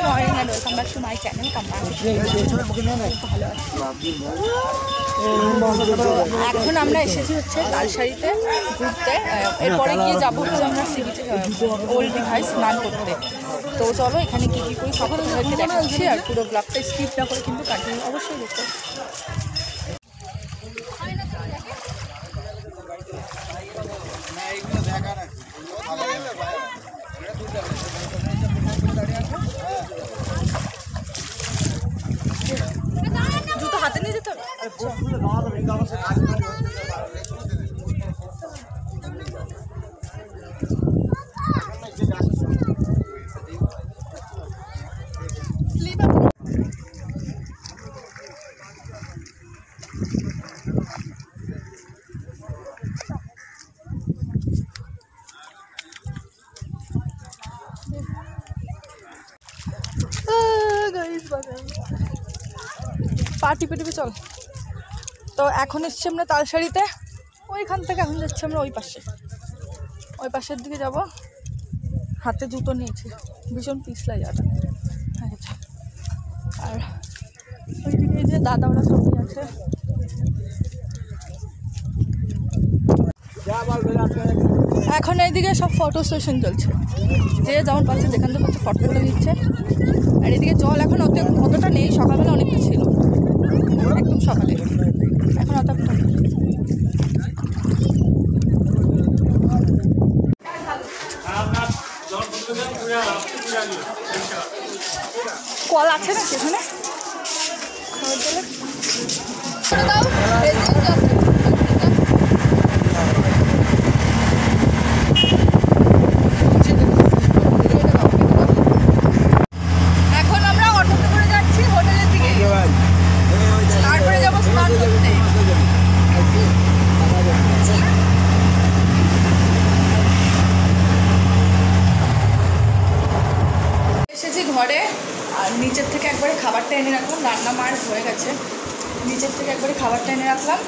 Morning and welcome back to my channel campus. ভালো আছি। এখন আমরা এসেছি হচ্ছে লালসারিতে ঘুরতে, এরপরে গিয়ে যাবো হচ্ছে আমরা সি বিচে ওল্ড দীঘায় স্নান করতে। তো চলো এখানে কী কী করি সব তোমাদেরকে দেখাচ্ছি, আর পুরো ব্লগটা স্কিপ না করে কিন্তু কন্টিনিউ অবশ্যই দেখো। জুতো হাতে নিয়ে যেতে হবে। পা টিপে টিপে চল। তো এখন এসছি আমরা তালসারিতে, ওইখান থেকে এখন যাচ্ছি আমরা ওই পাশের দিকে যাব। হাতে জুতো নিয়েছি, ভীষণ পিছলা যাবে। আর ওইদিকে যে দাদা ওরা সবাই আছে। এখন এইদিকে সব ফটো সেশন চলছে, যে যেমন পাচ্ছে যেখান থেকে পাচ্ছে ফটো তুলে নিচ্ছে। আর এদিকে জল এখন অতটা নেই, সকালবেলা অনেকটা ছিল, একদম সকালে, এখন অতটা। কল আছে না সেখানে? এখন আমরা অটোতে করে যাচ্ছি হোটেলের দিকে, তারপরে যাবো স্নান করতে। এসেছি ঘরে, আর নিচের থেকে একবারে খাবারটা এনে রাখলাম, রান্না মার হয়ে গেছে। নিচের থেকে একবারে খাবারটা এনে রাখলাম,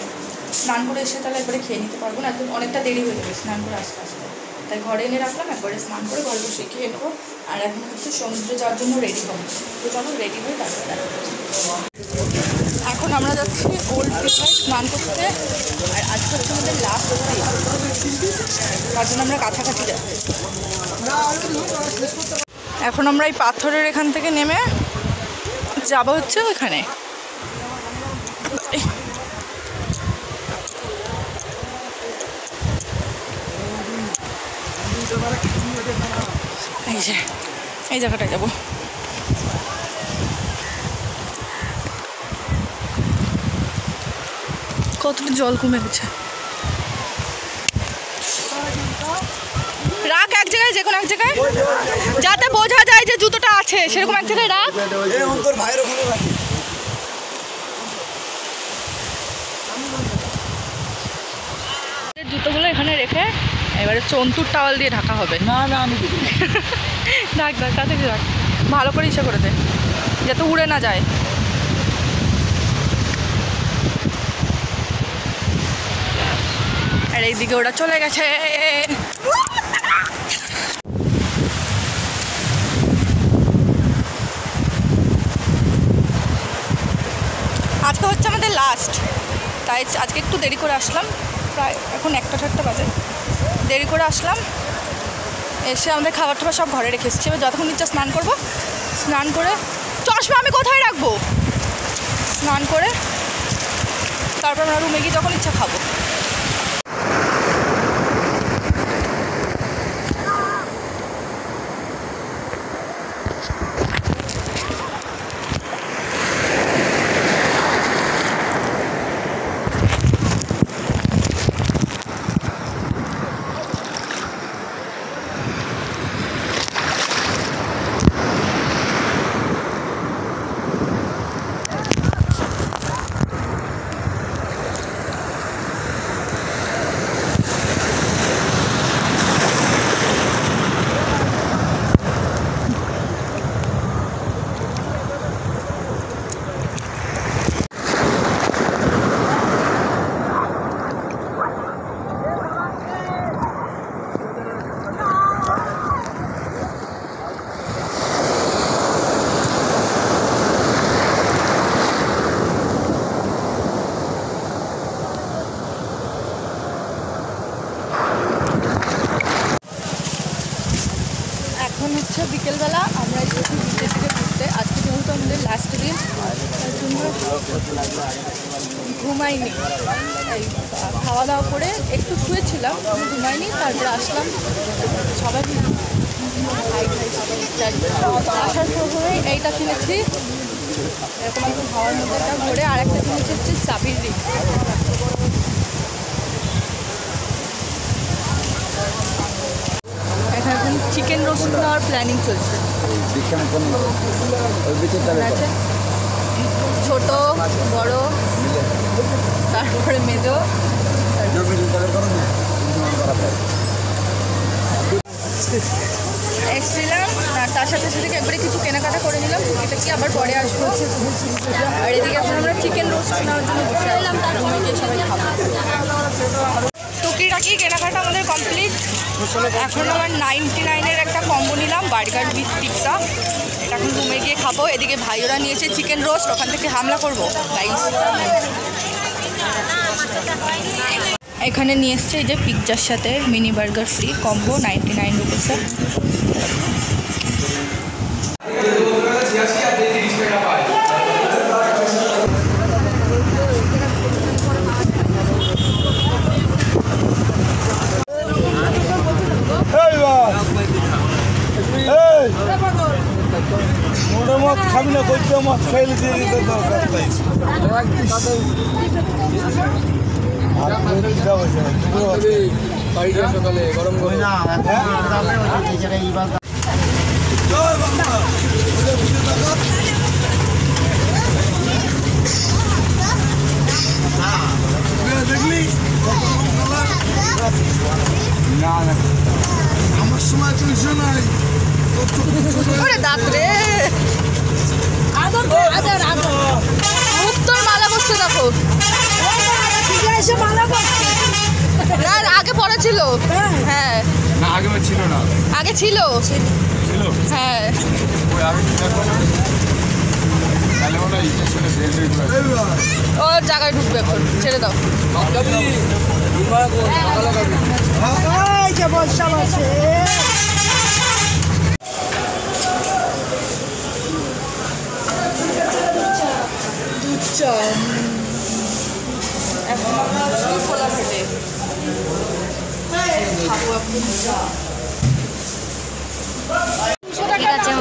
স্নান করে এসে তাহলে একবারে খেয়ে নিতে পারবো না, একদম অনেকটা দেরি হয়ে যাবে স্নান করে আস্তে আস্তে। তাই ঘরে এনে রাখলাম, একবারে স্নান করে ঘরে বসে খেয়ে নেবো। আর এখন হচ্ছে সমুদ্রে যাওয়ার জন্য রেডি হবো। তো চলো রেডি হয়ে তারপরে এখন আমরা যাচ্ছি ওল্ড দীঘায় স্নান করতে। আর আজকে হচ্ছে আমাদের লাস্ট, তার জন্য আমরা কাছাকাছি যাচ্ছি। এখন আমরা এই পাথরের এখান থেকে নেমে যাবো হচ্ছে ওইখানে। এই যে এই জায়গাটায় যাবো। কতটা জল কমে গেছে। রাখ এক জায়গায়, যে কোনো এক জায়গায়, যাতে বোঝা যায় যে জুতোটা আছে, সেরকম এক জায়গায় রাখ। জুতোগুলো এখানে রেখে এবারে চন্তুর টাওয়াল দিয়ে ঢাকা হবে। না না আমি ঢাক তাতে রাখ, ভালো করে ইচ্ছা করে দে যাতে উড়ে না যায়। আর এইদিকে ওরা চলে গেছে। আজকে হচ্ছে আমাদের লাস্ট, তাই আজকে একটু দেরি করে আসলাম, প্রায় এখন 1টা বাজে। দেরি করে আসলাম, এসে আমাদের খাবার টাবার সব ঘরে রেখে এসেছি। এবার যতক্ষণ ইচ্ছা স্নান করবো, স্নান করে চশমা আমি কোথায় রাখবো, স্নান করে তারপর আমরা রুমে গিয়ে যখন ইচ্ছা খাবো। এখন হচ্ছে বিকেলবেলা, আমরা এসেছি বিচের দিকে ঘুরতে। আজকে যেহেতু আমাদের লাস্ট দিন, তার জন্য ঘুমাইনি। এই খাওয়া দাওয়া করে একটু শুয়েছিলাম, ঘুমাইনি। তারপরে আসলাম সবাই আসার সময় এইটা কিনেছি, এরকম একটু হাওয়ার মধ্যে একটা ঘুরে। আর একটা কিনেছি হচ্ছে চাবির রিং। এখানে এখন চিকেন রোস্ট নেওয়ার প্ল্যানিং চলছে। ছোট বড়, তারপরে মেজো। এসছিলাম আর তার সাথে সাথে একবারে কিছু কেনাকাটা করে নিলাম। এটা কি আবার পরে আসবো। আর এদিকে এখন আমরা চিকেন রোস্ট নেওয়ার জন্য বসে এলাম, গিয়ে সবাই খাবো। টুকিটাকি কেনাকাটা আমাদের কমপ্লিট। এখন আমার 99-এর একটা কম্বো নিলাম, বার্গার উইথ পিৎজা। এটা এখন রুমে গিয়ে খাবো। এদিকে ভাইওরা নিয়েছে চিকেন রোস্ট, ওখান থেকে হামলা করবো গাইস। এখানে নিয়ে এসছে এই যে পিৎজার সাথে মিনি বার্গার ফ্রি কম্বো 99 রুপিসে। মদ খাবি না, করতে মদ খাইলে দিয়ে দিতে দরকার। সকালে গরম গরম দেখলি না, আমার সময় চলছে নাই। তোর মালা বসছে দেখো, আগে পড়া ছিল। হ্যাঁ আগে ছিল না, আগে ছিল। হ্যাঁ ওর জায়গায় ঢুকবে, এখন ছেড়ে দাও। এখন আমরা আছি কোলাঘাটে, খাবো এখন চা। ঠিক আছে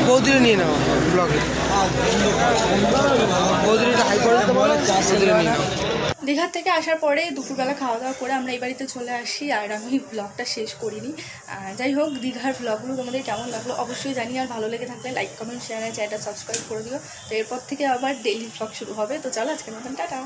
বৌদিরে নিয়ে নাও ব্লগে, বৌদিরে হাই করে বৌদিরে নিয়ে নাও। দীঘার থেকে আসার পরে দুপুরবেলা খাওয়া দাওয়া করে আমরা এই বাড়িতে চলে আসি, আর আমি ব্লগটা শেষ করিনি। যাই হোক, দীঘার ব্লগগুলো তোমাদের কেমন লাগলো অবশ্যই জানি। আর ভালো লেগে থাকলে লাইক কমেন্ট শেয়ার আর চ্যানেলটা সাবস্ক্রাইব করে দিও। তো এরপর থেকে আবার ডেইলি ব্লগ শুরু হবে। তো চলো আজকের মতন টাটা।